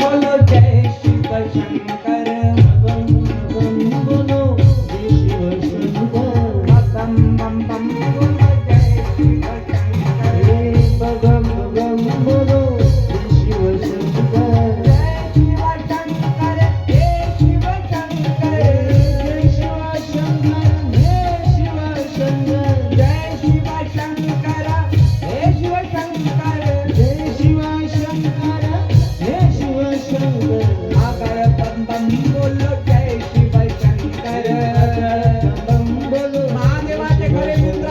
बोलो जय शिव शंकर बम बोलो जय शिव शंकर बम बम बम बोलो जय शिव शंकर बम बम बोलो जय शिव शंकर जय शिव शंकर जय शिव शंकर जय शिव शंकर जय शिव शंकर जय शिव शंकर जय शिव शंकर जय शिव शंकर जय शिव शंकर आगर बम बम बोलो जय शिव शंकर बम बोलो महादेवाचे खरे मित्र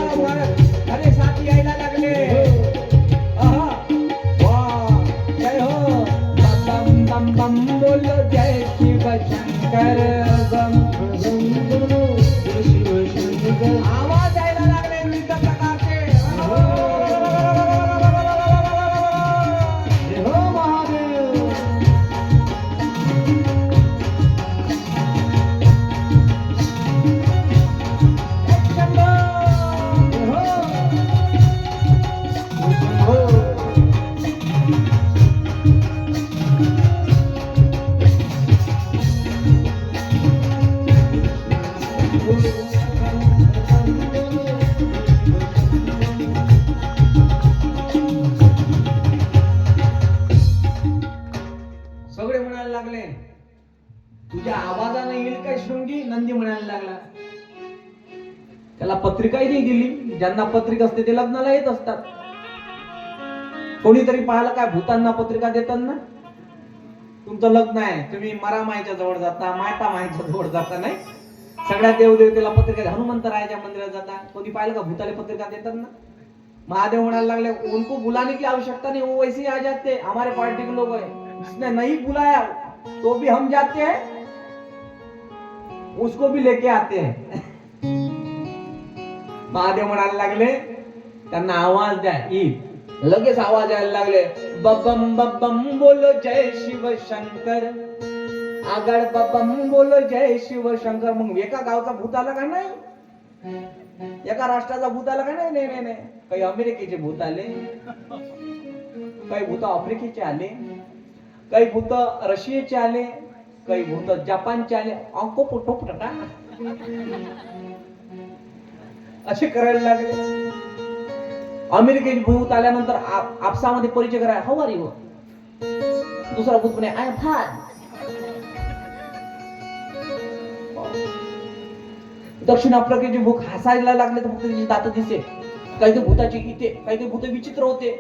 खरे साथी यायला लागले आहा वाह जय हो बम बम बम बोलो जय शिव शंकर बम बम बोलो जय शिव शंकर आवाज यायला लागले विविध प्रकारचे जय हो महादेव सगळे म्हणायला लागले तुझ्या आवाजाने येईल काय शृंगी नंदी म्हणायला लागला त्याला पत्रिकाही नाही दिली ज्यांना पत्रिका असते ते लग्नाला येत असतात कोणीतरी पाहिलं काय भूतांना पत्रिका देताना तुमचं लग्न आहे तुम्ही मरा मायच्या जवळ जाता मायता मायच्या जवळ जाता नाही सगळ्या देवदेवतेला पत्रिका हनुमंतरायाच्या मंदिरात जाता कोणी पाहिलं का भूताले पत्रिका देताना महादेव म्हणायला लागले उनको बुलाने की आवश्यकता नहीं वो वैसे ही आ जाते हैं हमारे पार्टी के लोग हैं जिसने नहीं बुलाया तो भी हम जाते हैं उसको भी लेके आते हैं महादेव म्हणायला लागले त्यांना आवाज द्या लगेच आवाज यायला लागले बबम बबम बोलो जय शिव शंकर आगळ बबम बोलो जय शिव शंकर मग एका गावचा भूत आला का नाही एका राष्ट्राचा भूत आला का नाही नाही नाही काही अमेरिकेचे भूत आले काही भूत आफ्रिकेचे आले काही भूत रशियाचे आले काही भूत जपानचे आले अंको पोटो फटा असे करायला लागले अमेरिकेचे भूत आल्यानंतर आपसामध्ये परिचय करायला हाऊ आर यू दुसरा भूत म्हणे आय एम फाईन दक्षिण आफ्रिकेचे भूत हसायला लागले तर फक्त त्याची दात दिसे काही भूताची इथे काही भूत विचित्र होते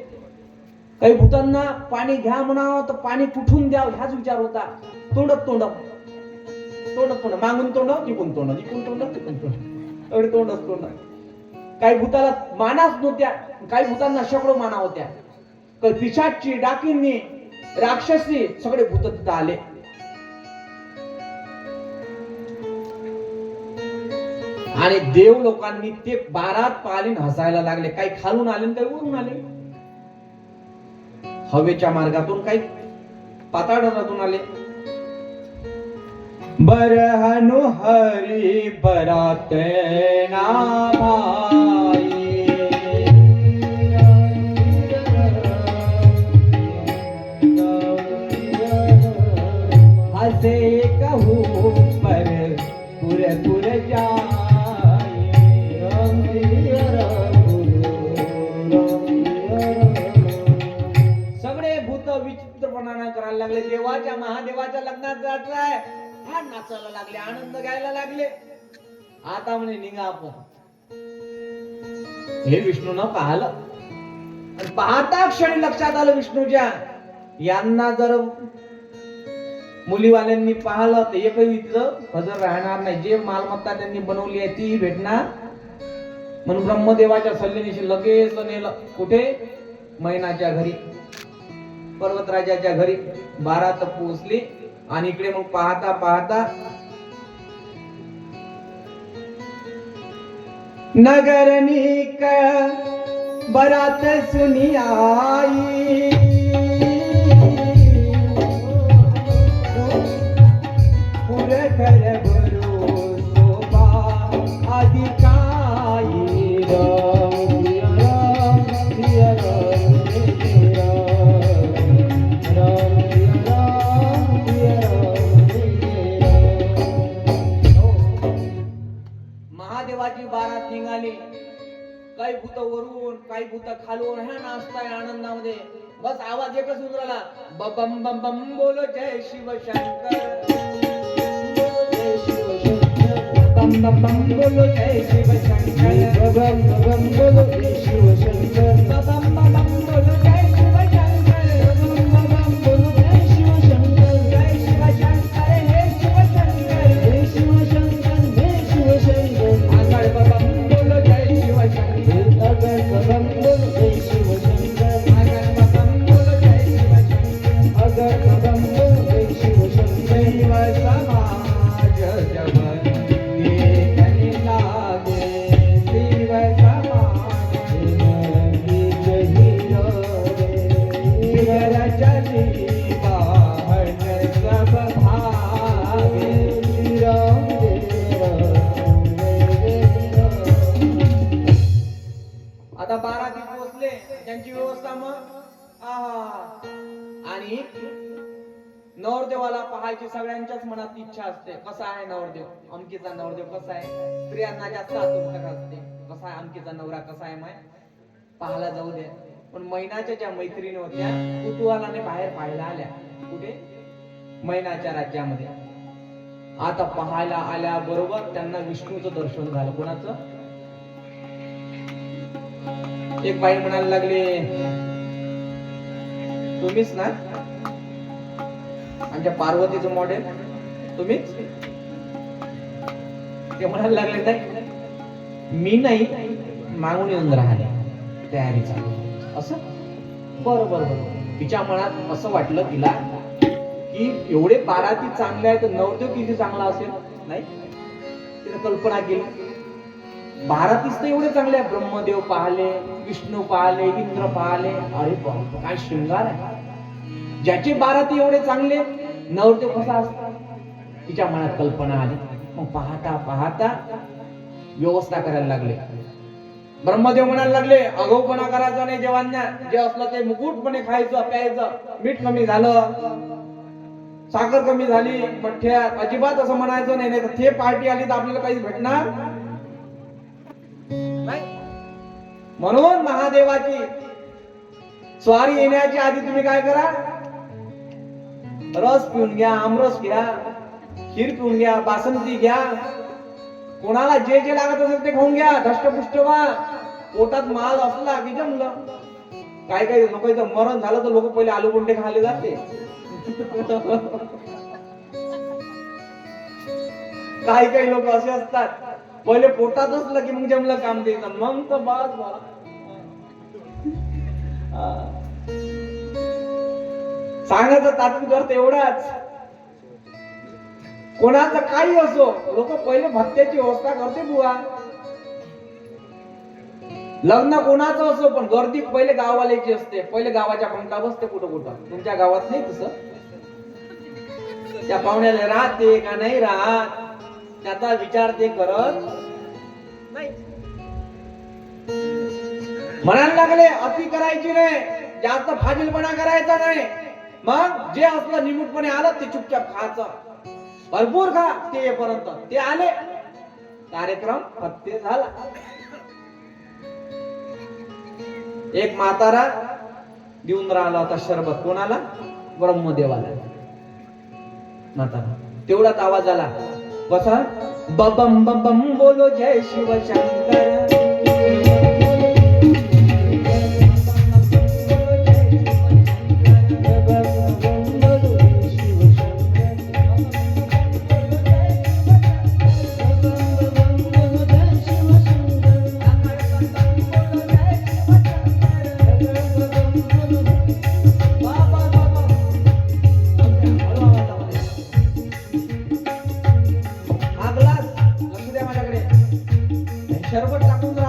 काही भूतांना पाणी घ्या म्हणावं तर पाणी कुठून द्यावं ह्याच विचार होता तोंडत तोंड तोंड तोंड मागून तोंड जिकून तोंड जिकून तोंड तिकून तोंड एवढे तोंडच तोंड काही भूताला मानाच नव्हत्या काही भूतांना शेकडो माना होत्या काही पिशाची डाकींनी राक्षसी सगळे भूत तिथं आले आणि देव लोकांनी ते बारात पालीन हसायला लागले काही खालून आले काही वरून आले हवेच्या मार्गातून काही पाताळातून आले बरहनु हरी बरात नामाई हसे कहू पर पुर पुर जाए सगळे भूत विचित्रपणा करायला लागले देवाच्या महादेवाच्या लग्नात जायचंय फार नाचायला लागले आनंद घ्यायला लागले आता म्हणे निघा आपण हे विष्णूनं पाहिलं पाहता क्षणी लक्षात आलं विष्णूच्या यांना जर मुलीवाल्यांनी पाहिलं तर एकही इथं हजर राहणार नाही जे मालमत्ता त्यांनी बनवली आहे ती भेटणार म्हणून ब्रह्मदेवाच्या सल्ल्याने लगेच नेलं कुठे मैनाच्या घरी पर्वतराजाच्या घरी बारात पोहोचली आणि इकडे मग पाहता पाहता नगरनिक बरात सुनी आई पुरे घर भरो शोभा अधिकाई भूत वरून काही भूत खालून ह्या नाचताय आनंदामध्ये बस आवाज एकच उतरला बम बम बम बोलो जय शिव शंकर जय शिव शंकर बम बम बम बोलो जय शिव शंकर बम बम बोलो जय शिव शंकर बम बम बम बोलो जय शिव शंकर बम बम बम बोलो जय शिव शंकर जय शिव शंकर हे शिव शंकर हे शिव शंकर हे शिव शंकर आगळ बम बोलो जय शिव शंकर आगळ बम बोलो जय शिव शंकर आगळ बम बोलो जय शिव शंकर आगळ बम बोलो जय शिव शंकर शिव समाज जगत देखने लागे शिव समाज गीत हीरो रे रचनी बाहन सब भागे राम आता 12 दिवस पोहोचले त्यांची व्यवस्था मग आणि नवरदेवाला पाहायची सगळ्यांच्याच मनात इच्छा असते कसा आहे नवरदेव अमकीचा नवरदेव कसा आहे स्त्रियांना जास्त आतुरता असते कसा आहे अमकीचा नवरा कसा आहे माय पाहायला जाऊ दे पण मैनाच्या ज्या मैत्रिणी होत्या कुतूहलाने बाहेर पाहायला आल्या कुठे मैनाच्या राज्यामध्ये आता पाहायला आल्या बरोबर त्यांना विष्णूचं दर्शन झालं कोणाचं एक बाई म्हणायला लागले तुम्हीच ना आमच्या पार्वतीचं मॉडेल तुम्हीच ते म्हणायला लागले नाही मी नाही मागून येऊन राहिले तयारी चालू असं बरं बरं बरं तिच्या मनात असं वाटलं तिला की एवढे बाराती चांगले आहेत तर नवरदेव किती चांगला असेल नाही तिने कल्पना केली बारातीच तर एवढे चांगले आहे ब्रह्मदेव पाहिले विष्णू पाहिले इंद्र पाहिले अरे बाप काय शृंगार आहे ज्याचे बाराती एवढे चांगले नवरदेव कसा असतात तिच्या मनात कल्पना आली मग पाहता पाहता व्यवस्था करायला लागले ब्रह्मदेव म्हणायला लागले आगाऊपणा करायचा नाही जेवांना जे असलं ते मुकुटपणे खायचं प्यायचं मीठ कमी झालं साखर कमी झाली मठ्यात अजिबात असं म्हणायचं नाही तर ते पार्टी आली तर आपल्याला काही भेटणार नाही म्हणून महादेवाची स्वारी येण्याची आधी तुम्ही काय करा रस पिऊन घ्या आमरस घ्या खीर पिऊन घ्या बासंती घ्या कोणाला जे जे लागत असेल ते खाऊन घ्या धष्टपुष्ट व्हा पोटात माल असला की जमलं काय काय लोकांचं मरण झालं तर लोक पहिले आलू गुंडे खाल्ले जाते काही काही लोक असे असतात पहिले पोटात असलं की मग जमलं काम द्यायचं मग तर बास सांगायचं तात्विक अर्थ एवढाच कोणाचं काही असो लोक पहिले भत्त्याची व्यवस्था करते बुवा लग्न कोणाचं असो पण गर्दी पहिले गाववाल्याची असते पहिले गावाच्या पंक्ता बसते कुठं कुठं तुमच्या गावात नाही तसं त्या पाहुण्याला राहते का नाही राहत त्याचा विचार ते करत नाही म्हणायला लागले अति करायची नाही जास्त फाजीलपणा करायचा नाही मग जे असलं निमूटपणे आलं ते चुपचाप खायचं भरपूर खा ते येईपर्यंत ते आले कार्यक्रम फत्ते झाला एक म्हातारा देऊन राहिला होता शरबत कोणाला ब्रह्मदेवाला म्हातारा तेवढाच आवाज आला कसा बबम बबम बोलो जय शिव शंकर शरबत टाकून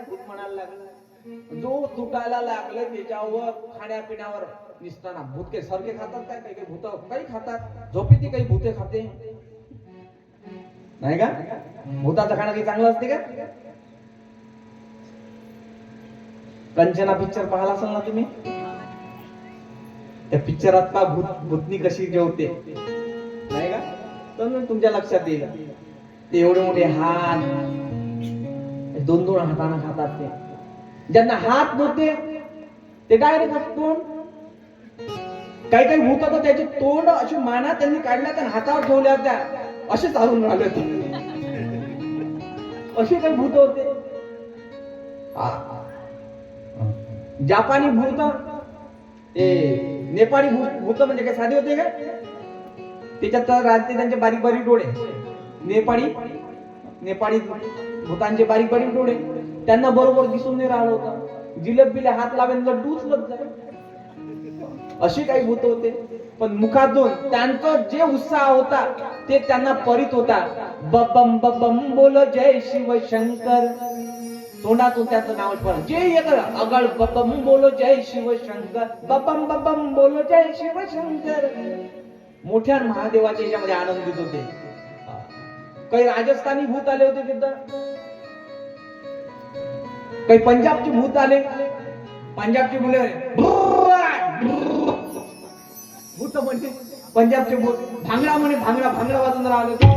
भूत म्हणायला लागलं. जो तुटायला लागले त्याच्यावर खाण्यापिण्यावर निसताना भूत काही सारखे खातात काय, काही काही भूत काही खातात, झोपेती काही भूते खाते नाही का. भूताचं खाणं काही चांगलं असते का. कंचना पिक्चर पाहिला असेल ना तुम्ही. त्या पिक्चरात का भूतनी कशी जेवते नाही का, तर तुमच्या लक्षात येईल. ते एवढे मोठे हात, 2-2 हाताने खातात. ते ज्यांना हात नव्हते ते डायरेक्ट तोंड, काही काही भूत होतं त्याचे तोंड अशी माना त्यांनी काढल्या त्या हातावर ठेवल्या होत्या, असे चालून राहिले होते. असे काही भूत होते. जापानी भूत, नेपाळी भूत म्हणजे काय साधे होते का. त्याच्यात राहते त्यांचे बारीक बारीक डोळे. नेपाळी भूतांचे बारीक बारीक डोळे त्यांना बरोबर दिसून नाही राहिलं होतं. जिलेबीला हात लावेन लड्डू उचलत जाईल, अशी काही भूत होते. पण मुखातून त्यांचा जे उत्साह होता ते त्यांना परित होता. बबम बबम बोल जय शिव शंकर. तोंडातून त्याचं नाव पडलं जे येतं अगळ बबम बोल जय शिव शंकर, बबम बबम बोल जय शिव शंकर. मोठ्या महादेवाच्या याच्यामध्ये आनंदित होते. काही राजस्थानी भूत आले होते तिथं, काही पंजाबचे भूत आले. पंजाबचे मुले भूत म्हणजे पंजाबचे भूत. भांगडा म्हणे भांगडा भांगडा वाजून राहिले.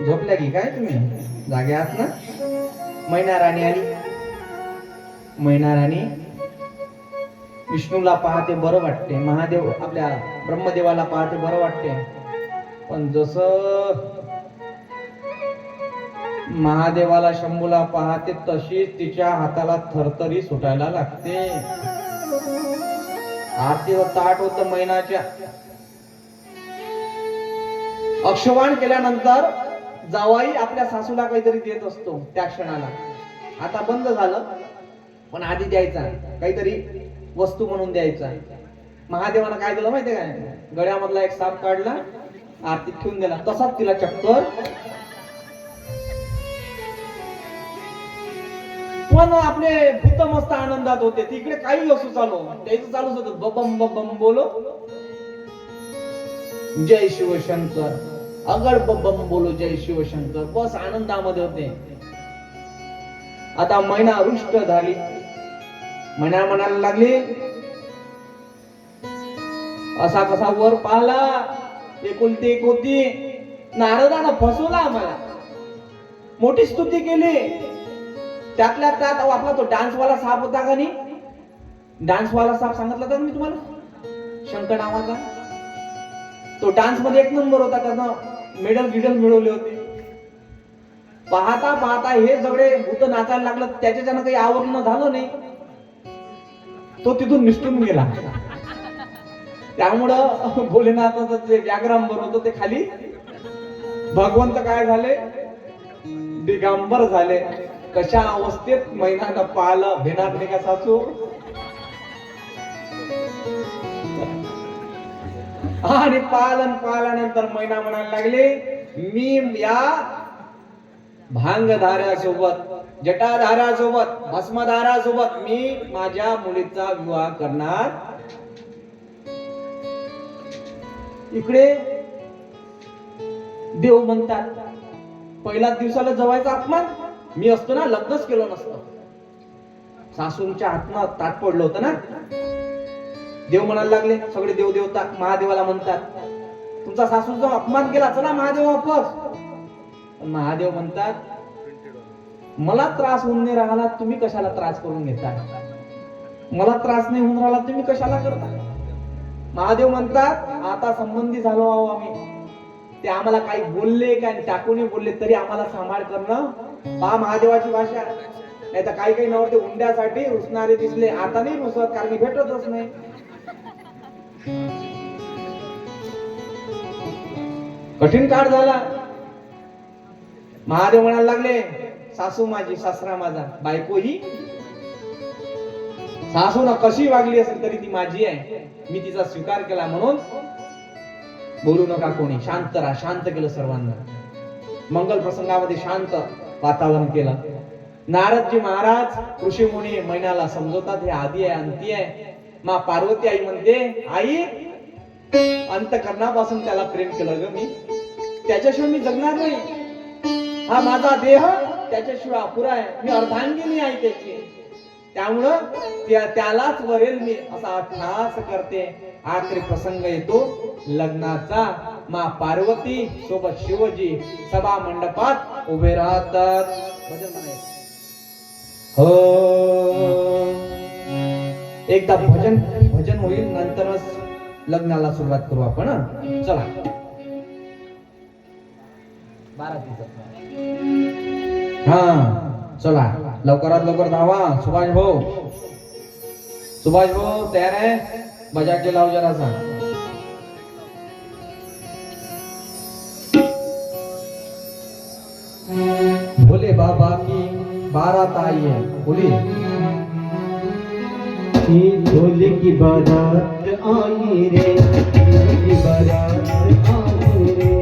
झोपल्या की काय तुम्ही, जागे आहात ना. मैना राणी आली. मैना राणी विष्णूला पाहते बरं वाटते, महादेव आपल्या ब्रह्मदेवाला पाहते बरं वाटते. पण जसं महादेवाला शंभूला पाहते तशीच तिच्या हाताला थरथरी सुटायला लागते. आरतीवर ताट होत मैनाच्या. अक्षवाण केल्यानंतर जावाई आपल्या सासूला काहीतरी देत असतो त्या क्षणाला. आता बंद झालं पण आधी द्यायचा, काहीतरी वस्तू म्हणून द्यायचा. महादेवानं काय दिलं माहितीये काय, गळ्यामधला एक साप काढला, आरतीत ठेवून दिला. तसाच तिला चक्कर. पण आपले भूत मस्त आनंदात होते. तिकडे काही असू चालू त्याचं चालूच होतं. बबम बबम बोलो जय शिवशंकर, अगड बबम बोलो जय शिवशंकर. बस आनंदामध्ये होते. आता मैना रुष्ट झाली. मैना म्हणायला लागली, असा कसा वर पाहला, एकुलती एक होती. नारदानं फसवला आम्हाला, मोठी स्तुती केली. त्यातल्या त्यात आपला तो डान्सवाला साप होता का नाही, डान्सवाला साप सांगितला होता मी तुम्हाला, शंकर नावाचा. तो डान्स मध्ये एक नंबर होता, त्यानं मेडल मिळवले होते. पाहता पाहता हे सगळे भूत नाचायला लागलं. त्याच्यानं काही आवरण झालं नाही, तो तिथून निसटून गेला. त्यामुळं भोलेनाथाचं जे व्याग्राम बर होतं ते खाली. भगवंत काय झाले, दिगंबर झाले. कशा अवस्थेत मैनानं पाहिलं, भेनाक नाही का सासू. आणि पाल्यानंतर मैना म्हणायला लागले, मी या भांगधाऱ्यासोबत, जटाधाऱ्यासोबत, भस्मधाऱ्यासोबत मी माझ्या मुलीचा विवाह करणार. इकडे देव म्हणतात, पहिल्याच दिवसाला जवायचा अपमान. मी असतो ना लग्नच केलं नसतं. सासूंच्या हातनं ताट पडलं होतं ना. देव म्हणायला लागले, सगळे देव देवता महादेवाला म्हणतात, तुमचा सासूचा अपमान केला, चला महादेव वापस. महादेव म्हणतात, मला त्रास होऊन नाही राहिला, तुम्ही कशाला त्रास करून घेता. मला त्रास नाही होऊन राहिला, तुम्ही कशाला करता. महादेव म्हणतात, आता संबंधी झालो आहो आम्ही, ते आम्हाला काही बोलले काय टाकून बोलले तरी आम्हाला सांभाळ करणं पहा महादेवाची भाषा. नाही तर काही काही नवरते उंड्यासाठी रुसणारे दिसले, आता नाही रुसत कारण की भेटतच नाही. कठीण काळ झाला. महादेव म्हणायला लागले, सासू माझी सासरा माझा, बायको ही सासू ना कशी वागली असेल तरी ती माझी आहे, मी तिचा स्वीकार केला म्हणून बोलू नका कोणी, शांत राहा. शांत केलं सर्वांना. मंगल प्रसंगामध्ये शांत वातावरण केलं. नारदजी महाराज ऋषी मुनी मैनाला समजवतात हे आदी आहे अंती आहे. मा पार्वती आई म्हणते, आई अंतकरणापासून त्याला प्रेम केलं ग मी, त्याच्याशिवाय मी जगणार नाही. हा माझा देह त्याच्याशिवाय अपुरा आहे, मी अर्धांगिनी आहे त्याची, त्यामुळं त्यालाच वरेल मी असा ठास करते. आखरी प्रसंग येतो लग्नाचा. मा पार्वती सोबत शिवजी सभा मंडपात उभे राहतात. भजन म्हणायचं हो. एकदा भजन होईल, नंतरच लग्नाला सुरुवात करू आपण. चला हा चला लवकरात लवकर धावा. सुभाष भाऊ तयार आहे? बजा के लाव जरासा. भोले बाबा की बारात आई है. बोली भोले की बारात आई रे, भोले की बारात आई रे.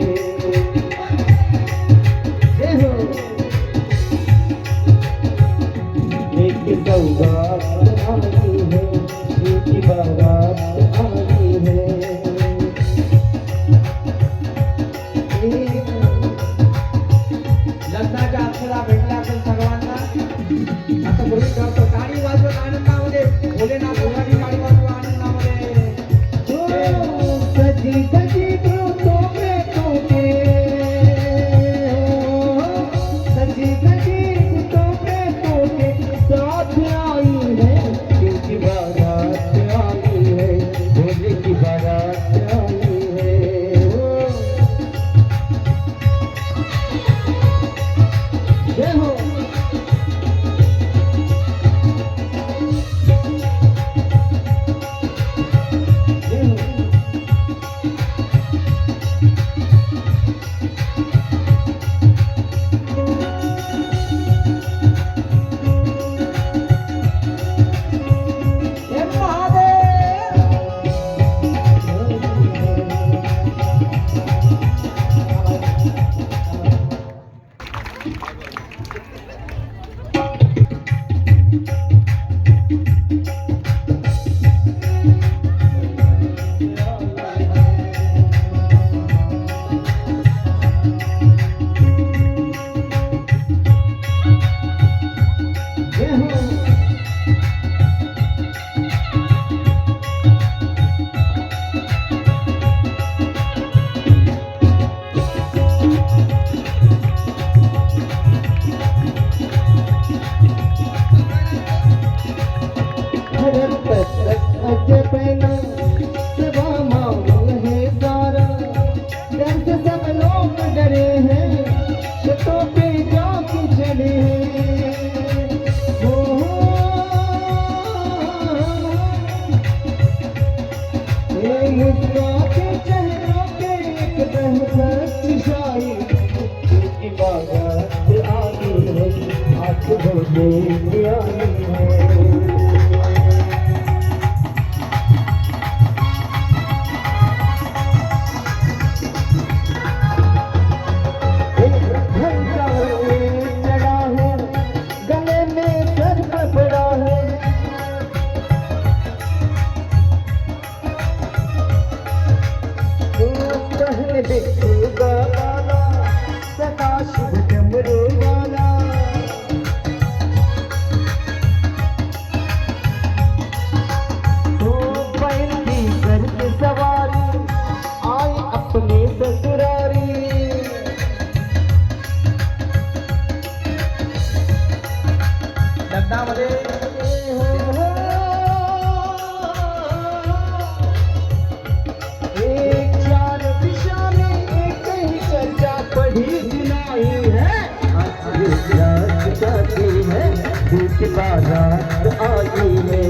एक सौगात आई है, एक बारात आई है. लग्नाच्या अक्षरा भेटल्या असेल सर्वांना. आता गृहीत करतो टाळी वाजवत आनंदामध्ये. भोलेनाथासाठी टाळी वाजवा आनंदामध्ये. सजी सजी धूपों में टूटे, सजी सजी धूपों में टूटे, साथ आई है क्योंकि बारात आई है, भोले की बारात आई है. जय हो. लग्नामध्ये बारात आई है।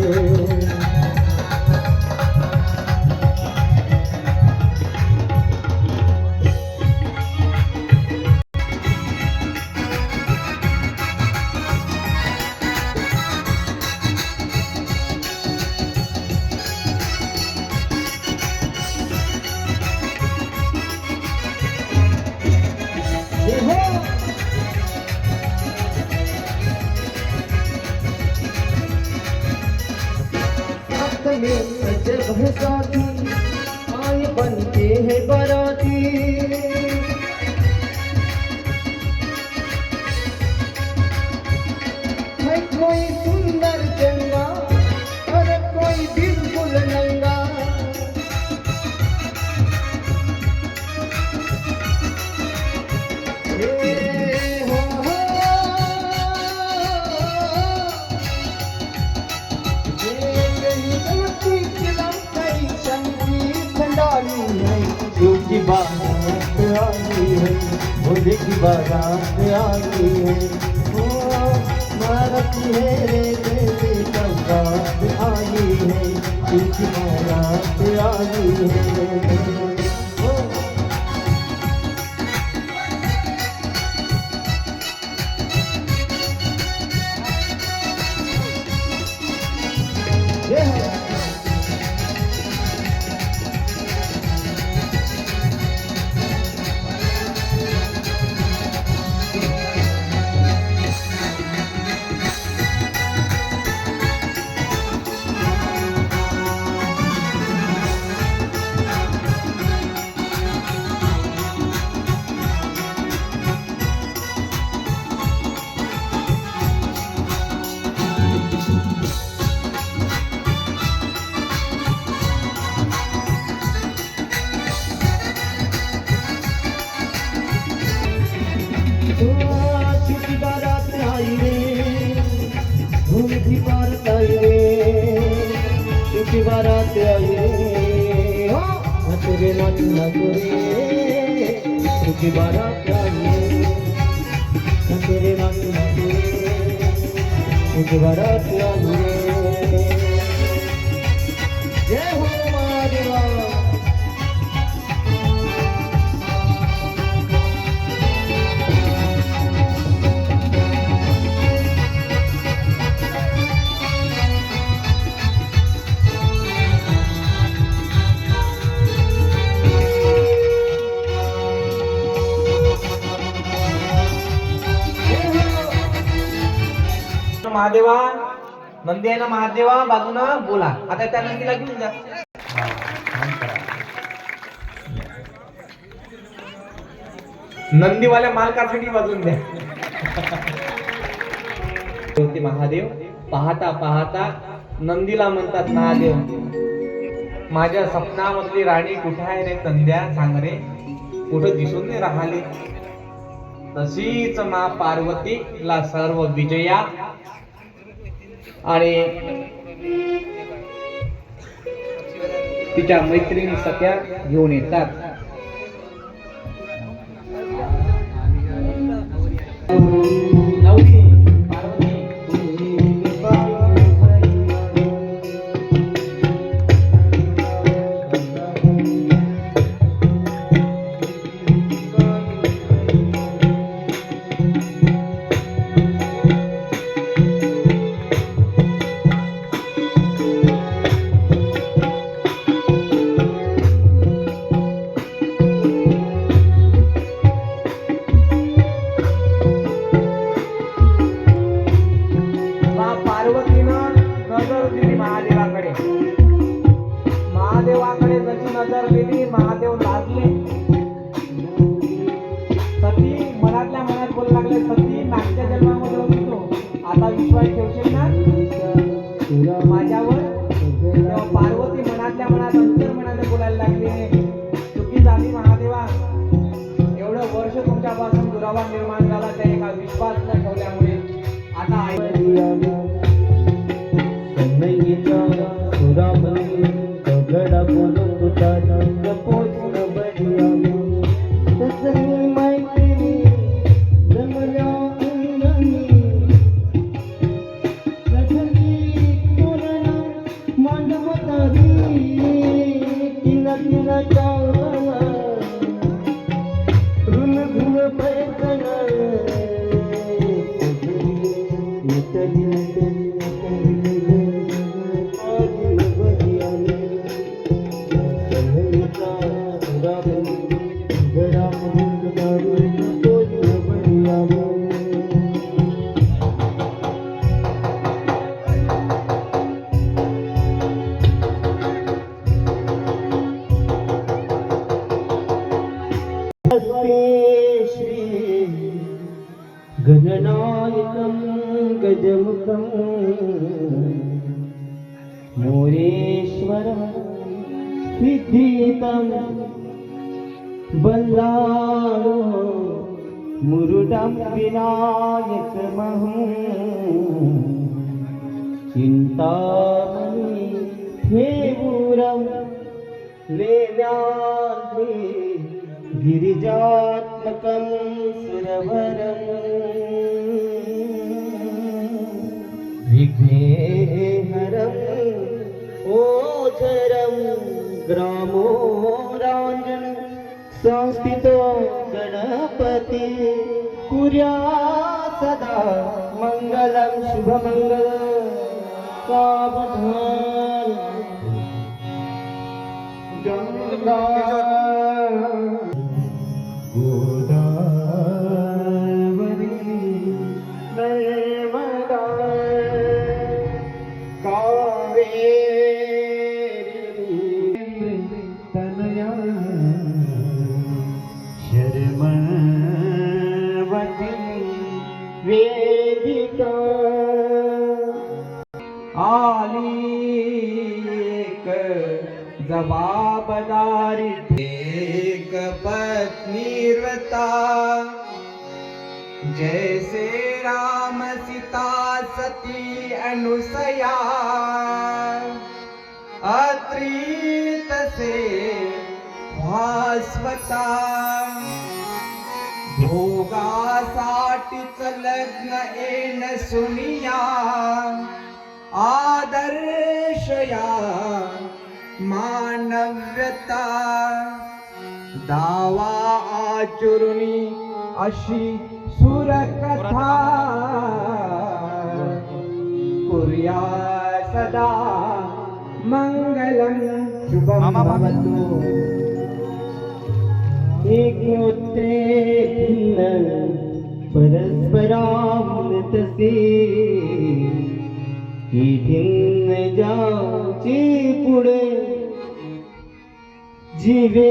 जब है साथी आए बन के है बाराती, है कोई सुंदर चंगा और कोई बिल्कुल नंगा। की बारात आई है, भोले की बारात आई है। ओ बारात मेरे बेटे का बारात आई है, की बारात आई है। बारात आई रे, तेरे नाचना गोरे, तुझी बारात आई रे, तेरे नाचना गोरे, तुझी बारात आई रे। जय हो महादेवा। महादेवा, नंदी आहे ना महादेवा, बाजूना बोला. आता त्या नंदीला घेऊन जा. नंदीवाल्या मालकासाठी वाजून द्या. महादेव पाहता पाहता नंदीला म्हणतात महादेव, माझ्या सपनामधली राणी कुठे आहे रे संध्या, सांग रे, कुठं दिसून नाही राहिली. तशीच मा पार्वतीला सर्व विजया आणि तिच्या मैत्रिणी सख्या घेऊन येतात. नवरी पार्वती महादेवाकडे जशी नजर दिली, महादेव लाजले. सती मनातल्या मनात बोलू लागले, सती मागच्या जन्मामध्ये होती तू, आता विश्वास ठेवशील ना माझ्यावर. तेव्हा पार्वती मनातल्या मनात अंतर मनाने बोलायला लागली, चुकी झाली महादेवा, एवढं वर्ष तुमच्यापासून दुरावा निर्माण झाला त्या एका विश्वास न ठेवल्यामुळे. आता गड़ा बोलो पुतारा पोच न बढ़िया ससनी मैत्री जमला अंगनी गणनायकं गजमुखं मोरेश्वरं सिद्धितं बल्लाळो मुरुडं विनायकमहं चिन्तामणि हेवुरं लेव्याद्रि गिरिजात्मकं सुरवरं विघ्नेहरं ओझरं ग्रामोराञ्जन संस्थितो गणपति कुर्यात् सदा मङ्गलं शुभमङ्गलं सावधान गंगा गोदावरी नर्मदा कावेरी तनया शर्मवती वेदिका आली एक जबाबदारी एक पत्नी व्रता जैसे राम सीता सती अनुसया अत्रि तसे भास्वता भोगासाठीच लग्न येन सुनिया आदर्शया मानव्यता दावा आचुरुनी अशी सुरकथा कुर्या सदा मंगलम शुभम भवतु एकत्रे भिन्न परस्परावृतसे ही भिन्न जाची पुढे जीवे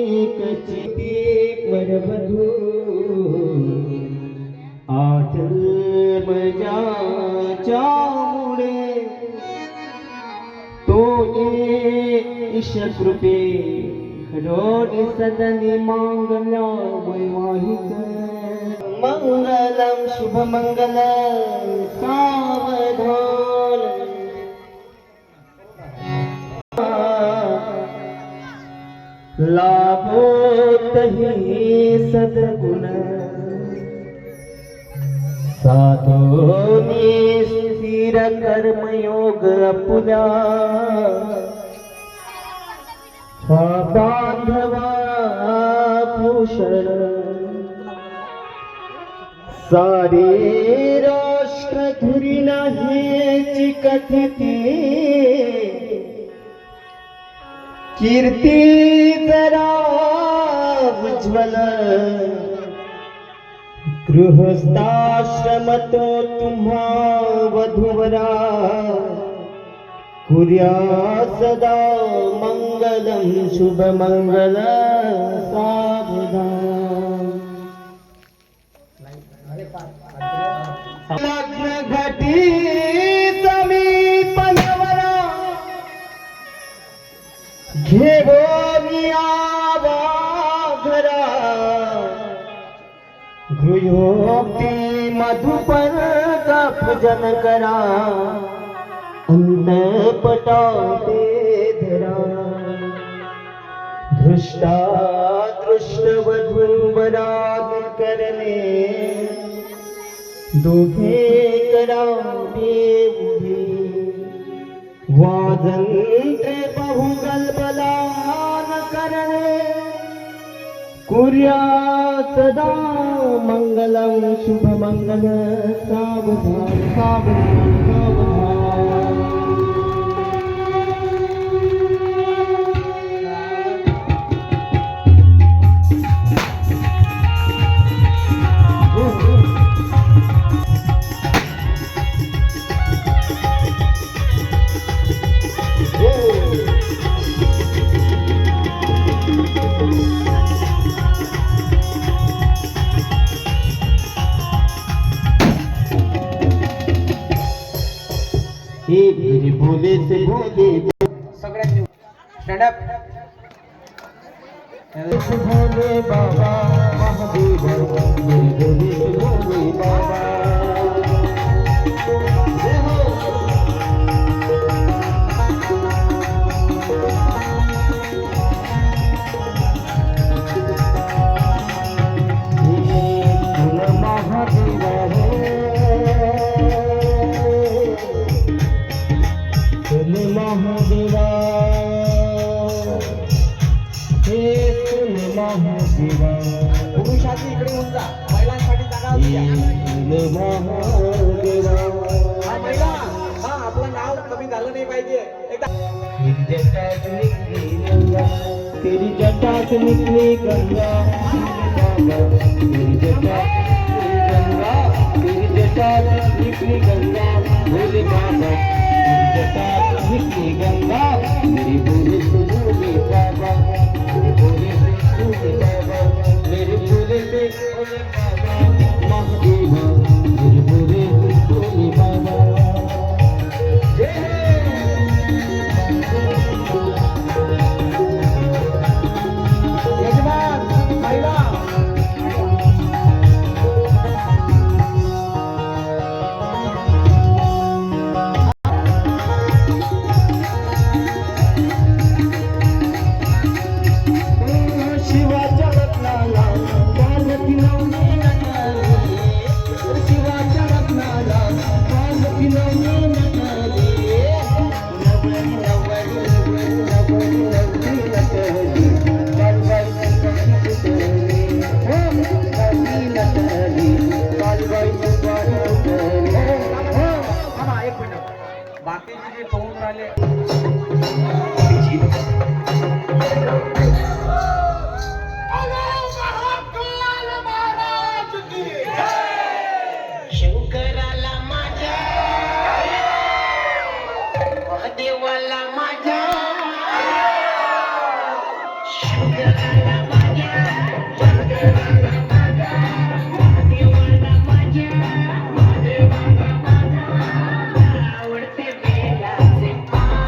एक चिते परवधू आठल मजाच्या मुळे तो ईश कृपे रोड सदनी मांगल्या वैवाहिक मंगलम शुभमंगलम सावधान लाभोतहि सद्गुण साधोनी स्थिर कर्मयोग अपुला बांधवा भूषण सारे राष्ट्र धुरी नाही कथिते कीर्ती जरा उज्ज्वल गृहस्थाश्रम तो तुम्हा वधूवरा कुर्या सदा मंगलम शुभ मंगल सावधान लग्न घटी समीपनवरा घेवोनिया घरा गृहोक्ती मधुपर का पूजन करा अंतपटा ते धरा दृष्टा दृष्ट वधूवराग करणे दोघे करा उभे वाजंत्रे बहुगल्पलान करणे कुर्या सदा मंगलम शुभ मंगल सावधान सावधान सावधान हे मेरे भोले से भोले सगळ्यांनी स्टँड अप भोले बाबा महादेव मेरे भोले से भोले बाबा जय हो। महादेवा हे तुल महादेवा पुरुषाची इकडे होऊन जा महिलांसाठी जागा होती द्या. तुल महादेवा हा महिला हा आपलं नाव कमी झालं नाही पाहिजे एकदा तेरी जटा से निकली गंगा तेरी जटा गंगा तेरी जटा से निकली गंगा भोले बाबा तेरी जटा से निकली गंगा मेरी भोले से भोले बाबा मेरे भोले से भोले बाबा मेरे भोले से भोले बाबा महादेवा मेरे भोले से भोले बाबा जय यजमान महिला शिवाच्या रत्नाला पार्वती नवने नटली शिवाच्या रत्नाला पार्वती नवने नटली नवरी नवरी नवरी नवरी नटली कालबाई नटली हो नवरी नटली कालबाई नटली हो थांबा एक मिनिट बाकीचे जे पाहून राहिले शंकराला माझ्या महादेवाला माझ्या शंकराला माझ्या शंकराला माझ्या महादेवाला माझ्या महादेवाला माझ्या आवडते बेलाचे पान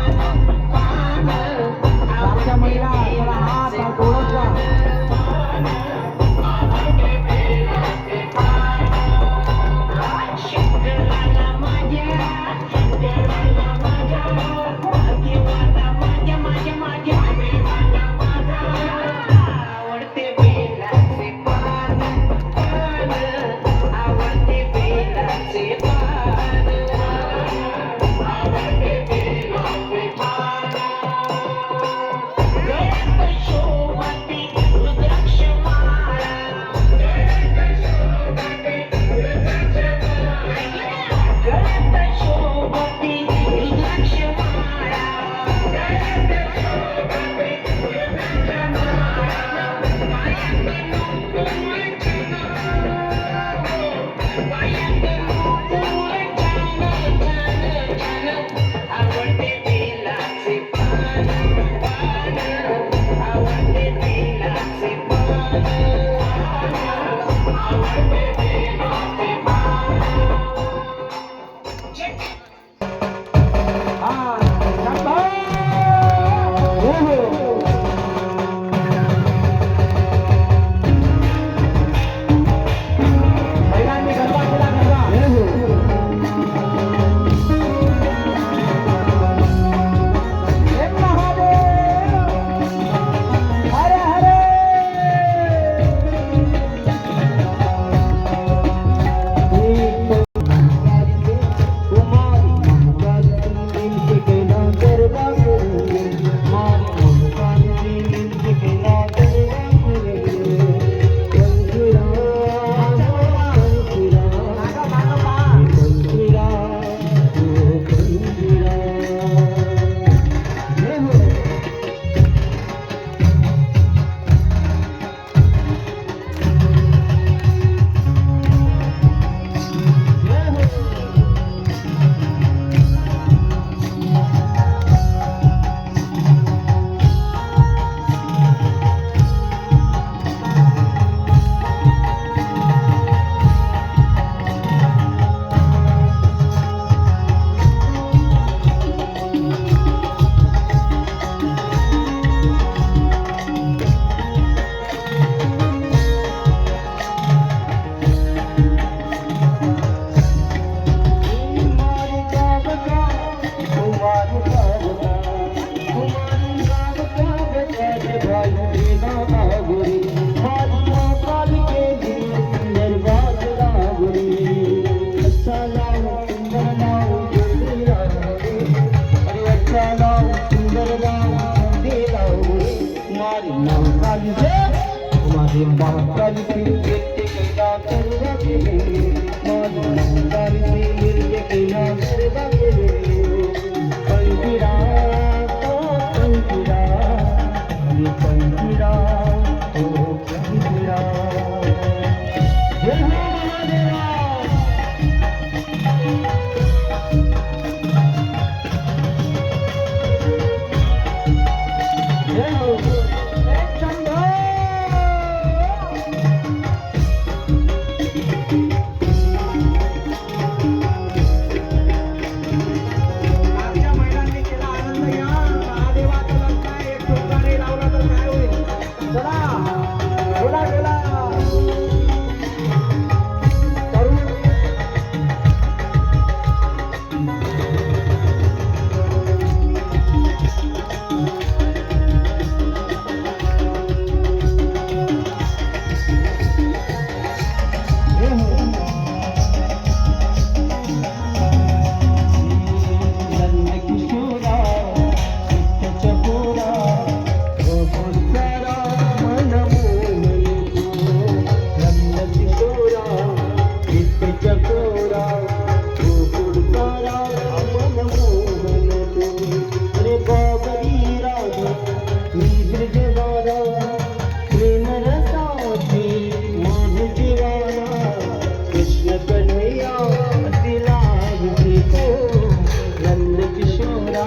माझे महाकाल नृत्य केला गरबा केले माझे महाकाल नृत्य केला गरबा केले पंखीडा पंखीडा पंखीडा ओ पंखीडा जय हो महादेवा जय हो आमच्या महिलांनी केला आनंद या महादेवाचं लग्न आहे, एक ठोकाने लावला तर काय होईल? चला बोला बोला तरुण कृष्ण कन्हैया दिला नंद किशोरा